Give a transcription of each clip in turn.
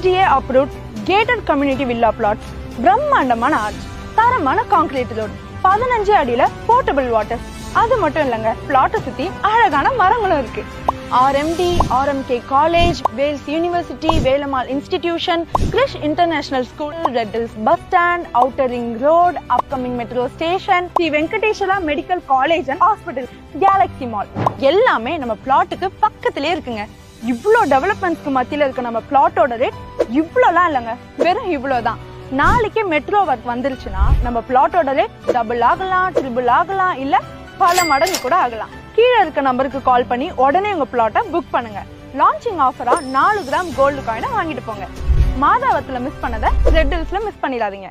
MSDA approved gated community villa plots, பிரம்மாண்டமான arch, தரமான concrete road, 15 அடியில போர்ட்டபிள் வாட்டர். அது மட்டும் இல்லங்க, பிளாட்டை சுத்தி அழகான மரங்களும் இருக்கு. RMD, RMK college, Vels university, Velammal institution, Krish international school, Red Hills bus stand, outer ring road, upcoming metro station, Sri Venkateswara medical college and hospital, Galaxy mall எல்லாமே நம்ம பிளாட்டுக்கு பக்கத்திலே இருக்குங்க. இவ்ளோ டெவலப்மெண்ட்ஸ்க்கு மத்தியில இருக்க நம்ம பிளாட்டோட ரேட் இவ்ளோலாம் இல்லைங்க, வெறும் இவ்ளோதான். நாளைக்கே மெட்ரோ ஒர்க் வந்துருச்சுன்னா நம்ம பிளாட்டோட ரேட் டபுள் ஆகலாம், ட்ரிபிள் ஆகலாம், இல்ல பல மடங்கு கூட ஆகலாம். கீழே இருக்க நம்பருக்கு கால் பண்ணி உடனே உங்க பிளாட்டை புக் பண்ணுங்க. லான்ச்சிங் ஆஃபரா 4 கிராம் கோல்டு காயினை வாங்கிட்டு போங்க. மாதாவரத்துல மிஸ் பண்ணதை ரெட் ஹில்ஸ்ல மிஸ் பண்ணிடாதீங்க.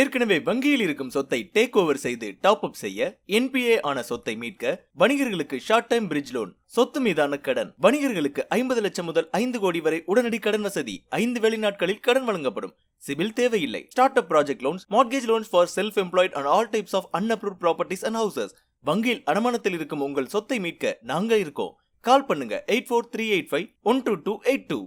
ஏற்கனவே வங்கியில் இருக்கும் சொத்தை டேக் ஓவர் செய்து டாப் அப் செய்ய, NPA ஆன சொத்தை மீட்க வணிகர்களுக்கு ஷார்ட் டைம் பிரிட்ஜ் லோன், சொத்து மீதான கடன், வணிகர்களுக்கு 50 லட்சம் முதல் 5 கோடி வரை உடனடி கடன் வசதி, 5 வெளிநாட்களில் கடன் வழங்கப்படும், சிவில் தேவையில்லை, start up project loans, mortgage loans for self employed and all types of unapproved properties and houses. வங்கியில் அடமானத்தில் இருக்கும் உங்கள் சொத்தை மீட்க நாங்க இருக்கோம். கால் பண்ணுங்க 8438512282.